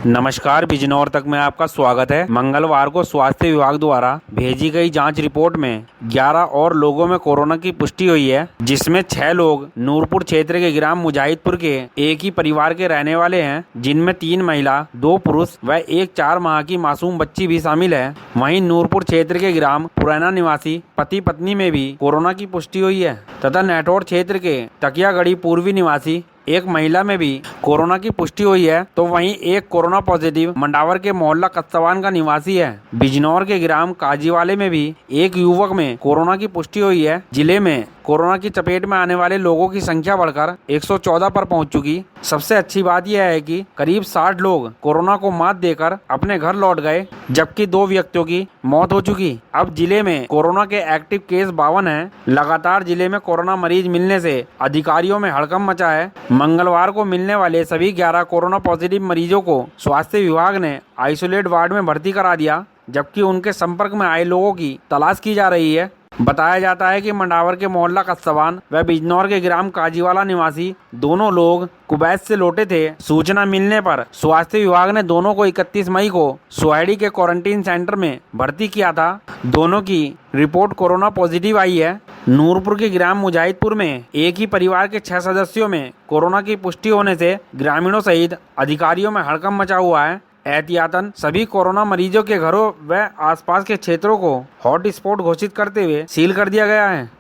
नमस्कार, बिजनौर तक में आपका स्वागत है। मंगलवार को स्वास्थ्य विभाग द्वारा भेजी गई जांच रिपोर्ट में 11 और लोगों में कोरोना की पुष्टि हुई है, जिसमें 6 लोग नूरपुर क्षेत्र के ग्राम मुजाहिदपुर के एक ही परिवार के रहने वाले हैं, जिनमें 3 महिला, 2 पुरुष व एक 4 माह की मासूम बच्ची भी शामिल है। वहीं नूरपुर क्षेत्र के ग्राम पुराना निवासी पति पत्नी में भी कोरोना की पुष्टि हुई है तथा नेटौर क्षेत्र के तकियागढ़ी पूर्वी निवासी एक महिला में भी कोरोना की पुष्टि हुई है। तो वहीं एक कोरोना पॉजिटिव मंडावर के मोहल्ला कस्तवान का निवासी है। बिजनौर के ग्राम काजीवाले में भी एक युवक में कोरोना की पुष्टि हुई है। जिले में कोरोना की चपेट में आने वाले लोगों की संख्या बढ़कर 114 पर पहुंच चुकी। सबसे अच्छी बात यह है कि करीब 60 लोग कोरोना को मात देकर अपने घर लौट गए, जबकि 2 व्यक्तियों की मौत हो चुकी। अब जिले में कोरोना के एक्टिव केस 52 हैं। लगातार जिले में कोरोना मरीज मिलने से अधिकारियों में हड़कंप मचा है। मंगलवार को मिलने वाले सभी 11 कोरोना पॉजिटिव मरीजों को स्वास्थ्य विभाग ने आइसोलेट वार्ड में भर्ती करा दिया, जबकि उनके संपर्क में आए लोगों की तलाश की जा रही है। बताया जाता है कि मंडावर के मोहल्ला कस्तवान व बिजनौर के ग्राम काजीवाला निवासी दोनों लोग कुवैत से लौटे थे। सूचना मिलने पर स्वास्थ्य विभाग ने दोनों को 31 मई को सोहाड़ी के क्वारंटीन सेंटर में भर्ती किया था। दोनों की रिपोर्ट कोरोना पॉजिटिव आई है। नूरपुर के ग्राम मुजाहिदपुर में एक ही परिवार के 6 सदस्यों में कोरोना की पुष्टि होने से ग्रामीणों सहित अधिकारियों में हड़कंप मचा हुआ है। एहतियातन सभी कोरोना मरीजों के घरों व आसपास के क्षेत्रों को हॉट स्पॉट घोषित करते हुए सील कर दिया गया है।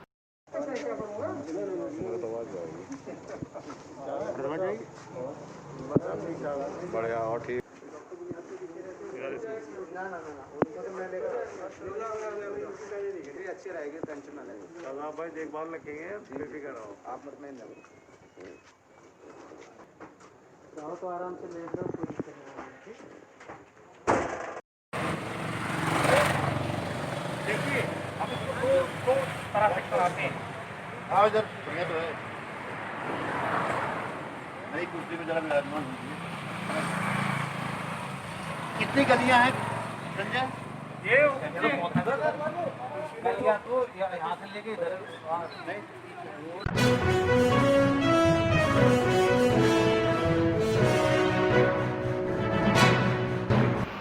अच्छी रहेगी, टेंशन ना लेंगे। आप भाई देखभाल रखेंगे, बेफिक्र रहो, आप मत में रहो तो आराम से लेट जाओ, कोई दिक्कत नहीं। देखिए अब इसको दो तरह से कराते हैं। आओ इधर, बढ़िया तो है नहीं, कुर्सी में जरा विराजमान कीजिए। कितनी गलियां हैं संजय? ये गलियां तो यहाँ से लेके इधर नहीं।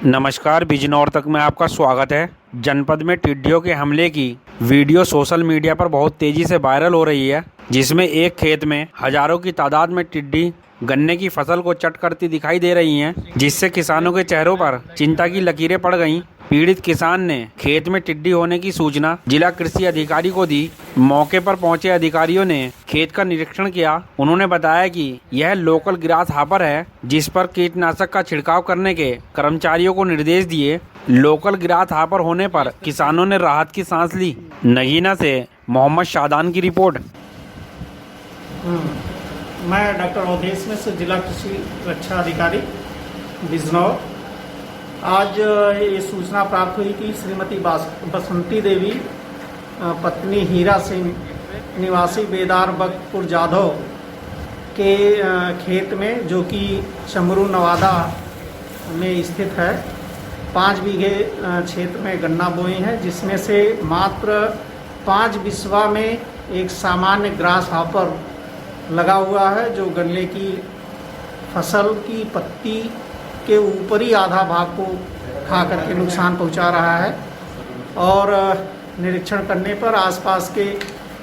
नमस्कार, बिजनौर तक में आपका स्वागत है। जनपद में टिड्डियों के हमले की वीडियो सोशल मीडिया पर बहुत तेजी से वायरल हो रही है, जिसमें एक खेत में हजारों की तादाद में टिड्डी गन्ने की फसल को चट करती दिखाई दे रही हैं, जिससे किसानों के चेहरों पर चिंता की लकीरें पड़ गईं। पीड़ित किसान ने खेत में टिड्डी होने की सूचना जिला कृषि अधिकारी को दी। मौके पर पहुंचे अधिकारियों ने खेत का निरीक्षण किया। उन्होंने बताया कि यह लोकल ग्रास हापर है, जिस पर कीटनाशक का छिड़काव करने के कर्मचारियों को निर्देश दिए। लोकल ग्रास हापर होने पर किसानों ने राहत की सांस ली। नगीना से मोहम्मद शादान की रिपोर्ट। मैं डॉक्टर अवधेश मिश्र, जिला कृषि रक्षा अधिकारी बिजनौर। आज ये सूचना प्राप्त हुई कि श्रीमती बसंती देवी पत्नी हीरा सिंह निवासी बेदार बख्तपुर जाधव के खेत में, जो कि चमरू नवादा में स्थित है, 5 बीघे क्षेत्र में गन्ना बोई है, जिसमें से मात्र 5 बिस्वा में एक सामान्य ग्रास हापर लगा हुआ है, जो गन्ने की फसल की पत्ती के ऊपरी आधा भाग को खा करके नुकसान पहुंचा रहा है। और निरीक्षण करने पर आसपास के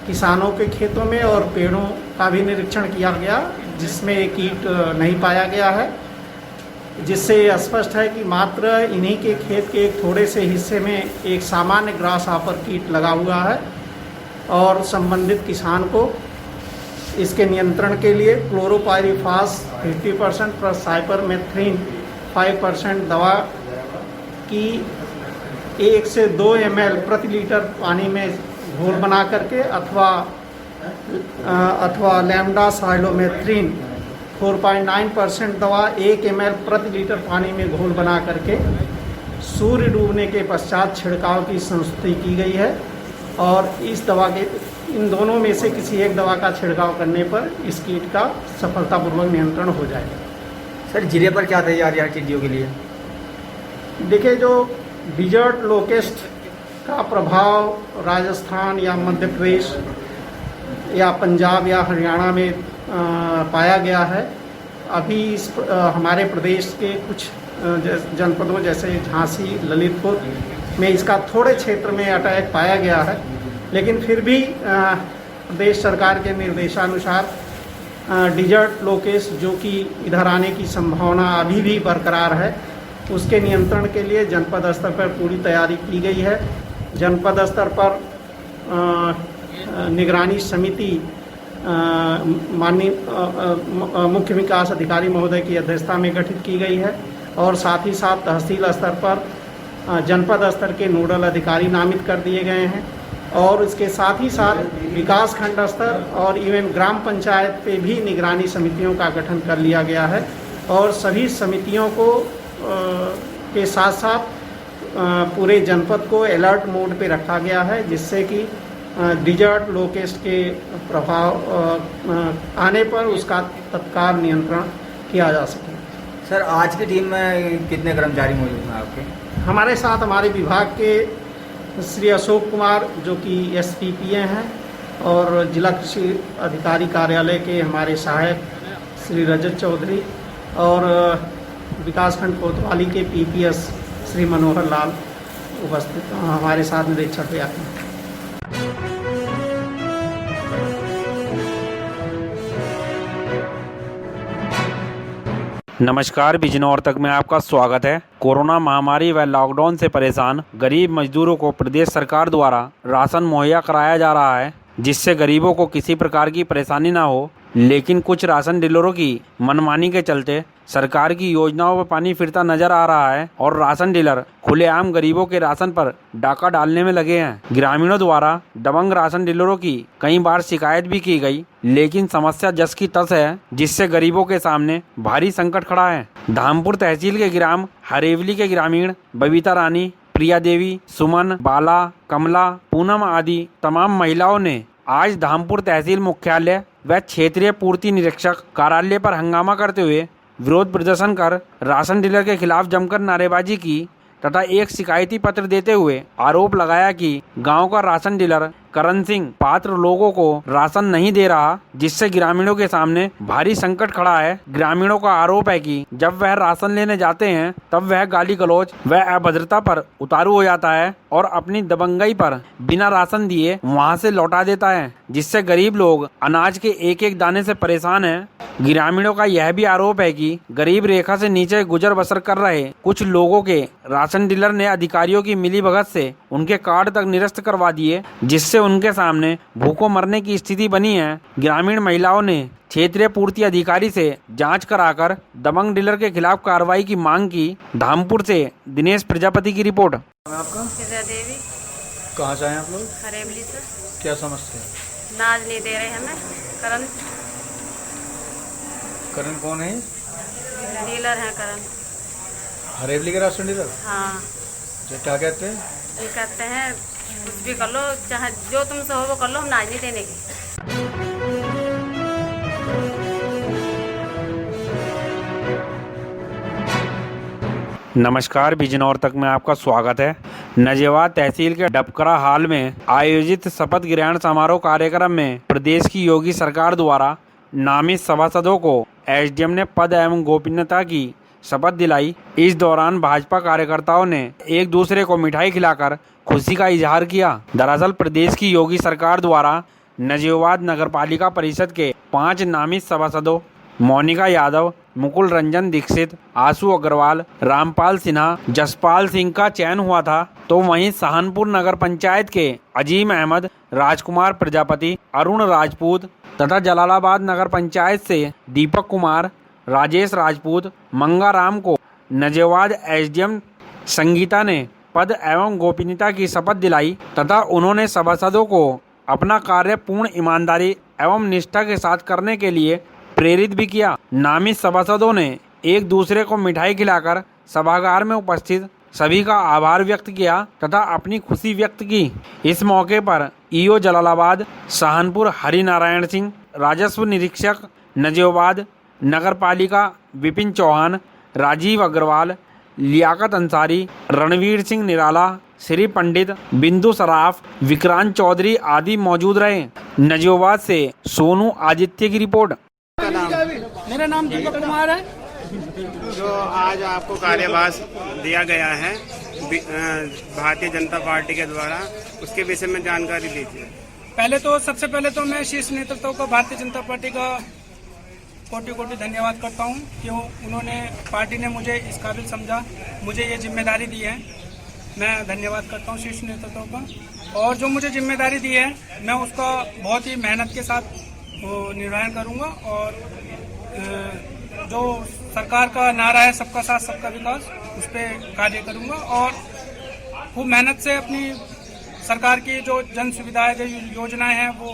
किसानों के खेतों में और पेड़ों का भी निरीक्षण किया गया, जिसमें कीट नहीं पाया गया है, जिससे स्पष्ट है कि मात्र इन्हीं के खेत के एक थोड़े से हिस्से में एक सामान्य ग्रास हापर कीट लगा हुआ है। और संबंधित किसान को इसके नियंत्रण के लिए क्लोरोपाइरीफास 50% प्लस साइपरमेथ्रिन 5% दवा की 1 से 2 ml प्रति लीटर पानी में घोल बना करके अथवा लैम्डा साइलोमेथ्रिन 4.9% दवा 1 ml प्रति लीटर पानी में घोल बना करके सूर्य डूबने के पश्चात छिड़काव की संस्तुति की गई है। और इस दवा के इन दोनों में से किसी एक दवा का छिड़काव करने पर इस कीट का सफलतापूर्वक नियंत्रण हो जाएगा। सर, जिले पर क्या तैयारी है टिड्डियों के लिए? देखिए, जो डिजर्ट लोकेस्ट का प्रभाव राजस्थान या मध्य प्रदेश या पंजाब या हरियाणा में पाया गया है। अभी हमारे प्रदेश के कुछ जनपदों जैसे झांसी, ललितपुर में इसका थोड़े क्षेत्र में अटैक पाया गया है, लेकिन फिर भी प्रदेश सरकार के निर्देशानुसार डिजर्ट लोकेस्ट जो कि इधर आने की संभावना अभी भी बरकरार है, उसके नियंत्रण के लिए जनपद स्तर पर पूरी तैयारी की गई है। जनपद स्तर पर निगरानी समिति माननीय मुख्य विकास अधिकारी महोदय की अध्यक्षता में गठित की गई है और साथ ही साथ तहसील स्तर पर जनपद स्तर के नोडल अधिकारी नामित कर दिए गए हैं और इसके साथ ही साथ विकास खंड स्तर और इवन ग्राम पंचायत पे भी निगरानी समितियों का गठन कर लिया गया है और सभी समितियों को के साथ साथ पूरे जनपद को अलर्ट मोड पे रखा गया है, जिससे कि डिजर्ट लोकेस्ट के प्रभाव आने पर उसका तत्काल नियंत्रण किया जा सके। सर, आज की टीम में कितने कर्मचारी मौजूद हैं आपके? हमारे साथ हमारे विभाग के श्री अशोक कुमार जो कि SPPA हैं और जिला कृषि अधिकारी कार्यालय के हमारे सहायक श्री रजत चौधरी और विकासखंड कोतवाली के PPS श्री मनोहर लाल उपस्थित हमारे साथ निरीक्षण पे आते हैं। नमस्कार, बिजनौर तक में आपका स्वागत है। कोरोना महामारी व लॉकडाउन से परेशान गरीब मजदूरों को प्रदेश सरकार द्वारा राशन मुहैया कराया जा रहा है, जिससे गरीबों को किसी प्रकार की परेशानी ना हो। लेकिन कुछ राशन डीलरों की मनमानी के चलते सरकार की योजनाओं पर पानी फिरता नजर आ रहा है और राशन डीलर खुलेआम गरीबों के राशन पर डाका डालने में लगे हैं। ग्रामीणों द्वारा दबंग राशन डीलरों की कई बार शिकायत भी की गई, लेकिन समस्या जस की तस है, जिससे गरीबों के सामने भारी संकट खड़ा है। धामपुर तहसील के ग्राम हरेवली के ग्रामीण बबीता रानी, प्रिया देवी, सुमन, बाला, कमला, पूनम आदि तमाम महिलाओं ने आज धामपुर तहसील मुख्यालय व क्षेत्रीय पूर्ति निरीक्षक कार्यालय पर हंगामा करते हुए विरोध प्रदर्शन कर राशन डीलर के खिलाफ जमकर नारेबाजी की तथा एक शिकायती पत्र देते हुए आरोप लगाया कि गांव का राशन डीलर करण सिंह पात्र लोगों को राशन नहीं दे रहा, जिससे ग्रामीणों के सामने भारी संकट खड़ा है। ग्रामीणों का आरोप है कि जब वह राशन लेने जाते हैं तब वह गाली गलौज व अभद्रता पर उतारू हो जाता है और अपनी दबंगई पर बिना राशन दिए वहां से लौटा देता है, जिससे गरीब लोग अनाज के एक एक दाने से परेशान हैं। ग्रामीणों का यह भी आरोप है कि गरीब रेखा से नीचे गुजर बसर कर रहे कुछ लोगों के राशन डीलर ने अधिकारियों की मिलीभगत से उनके कार्ड तक निरस्त करवा दिए, जिससे उनके सामने भूखों मरने की स्थिति बनी है। ग्रामीण महिलाओं ने क्षेत्रीय पूर्ति अधिकारी से जांच कराकर दबंग डीलर के खिलाफ कार्रवाई की मांग की। धामपुर से दिनेश प्रजापति की रिपोर्ट। आपका? प्रिया देवी। कहाँ से आए आप लोग? हरेवली से। क्या समस्या है? नाज नहीं दे रहे हमें। करण कौन है? डीलर है करण। हरेवली के राशन डीलर? हाँ। क्या कहते हैं? ये कहते हैं कुछ भी कर लो, चाहे जो तुमसे हो वो कर लो, हम नाज नहीं देने की। नमस्कार, बिजनौर तक में आपका स्वागत है। नजेवाद तहसील के डबकरा हाल में आयोजित शपथ ग्रहण समारोह कार्यक्रम में प्रदेश की योगी सरकार द्वारा नामित सभासदों को SDM ने पद एवं गोपनीयता की शपथ दिलाई। इस दौरान भाजपा कार्यकर्ताओं ने एक दूसरे को मिठाई खिलाकर खुशी का इजहार किया। दरअसल प्रदेश की योगी सरकार द्वारा नजेवाद नगरपालिका परिषद के 5 नामित सभासदों मोनिका यादव, मुकुल रंजन दीक्षित, आशु अग्रवाल, रामपाल सिन्हा, जसपाल सिंह का चयन हुआ था, तो वहीं सहारनपुर नगर पंचायत के अजीम अहमद, राजकुमार प्रजापति, अरुण राजपूत तथा जलालाबाद नगर पंचायत से दीपक कुमार, राजेश राजपूत, मंगाराम को नजेवाद SDM संगीता ने पद एवं गोपनीयता की शपथ दिलाई तथा उन्होंने सभासदों को अपना कार्य पूर्ण ईमानदारी एवं निष्ठा के साथ करने के लिए प्रेरित भी किया। नामित सभासदों ने एक दूसरे को मिठाई खिलाकर सभागार में उपस्थित सभी का आभार व्यक्त किया तथा अपनी खुशी व्यक्त की। इस मौके पर EO जलालाबाद सहारनपुर हरिनारायण सिंह, राजस्व निरीक्षक नजेवाद नगरपालिका विपिन चौहान, राजीव अग्रवाल, लियाकत अंसारी, रणवीर सिंह निराला, श्री पंडित, बिंदु सराफ, विक्रांत चौधरी आदि मौजूद रहे। नजेवाद से सोनू आदित्य की रिपोर्ट। मेरा नाम दीपक कुमार है। जो आज आपको कार्यभार दिया गया है भारतीय जनता पार्टी के द्वारा, उसके विषय में जानकारी दीजिए। सबसे पहले तो मैं शीर्ष नेतृत्व को भारतीय जनता पार्टी का कोटि कोटि धन्यवाद करता हूं कि उन्होंने पार्टी ने मुझे इस काबिल समझा, मुझे ये जिम्मेदारी दी है। मैं धन्यवाद करता हूं शीर्ष नेतृत्व का, और जो मुझे जिम्मेदारी दी है मैं उसका बहुत ही मेहनत के साथ निर्वहन करूंगा। और जो सरकार का नारा है सबका साथ सबका विकास, उस पर कार्य करूंगा और खूब मेहनत से अपनी सरकार की जो जन सुविधाएं, जो योजनाएं हैं वो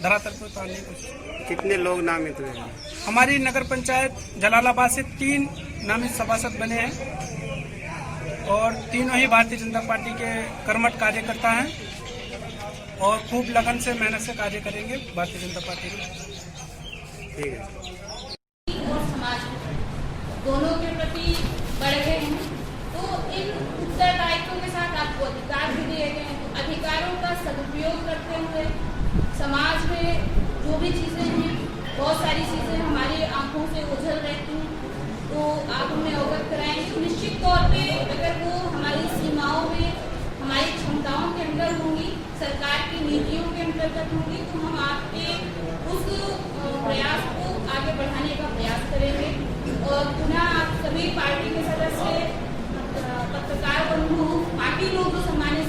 धरातल पर उतारने की कोशिश। कितने लोग नामित हुए हैं? हमारी नगर पंचायत जलालाबाद से 3 नामित सभासद बने हैं और तीनों ही भारतीय जनता पार्टी के कर्मठ कार्यकर्ता हैं और खूब लगन से मेहनत से कार्य करेंगे भारतीय जनता पार्टी में। ठीक है। दोनों के प्रति बढ़ गए हैं, तो इन उत्तरदायित्वों के साथ आपको अधिकार भी दिए गए हैं। तो अधिकारों का सदुपयोग करते हुए समाज में जो भी चीज़ें हैं, बहुत सारी चीज़ें हमारी आंखों से ओझल रहती हैं, तो आप हमें अवगत कराएंगे। तो निश्चित तौर पे अगर वो हमारी सीमाओं में, हमारी क्षमताओं के अंदर होंगी, सरकार की नीतियों के अंतर्गत होंगी, तो हम आपके उस प्रयास को आगे बढ़ाने का प्रयास करेंगे। और पुनः आप सभी पार्टी के सदस्य, पत्रकार बंधु, पार्टी लोग, जो सम्मानित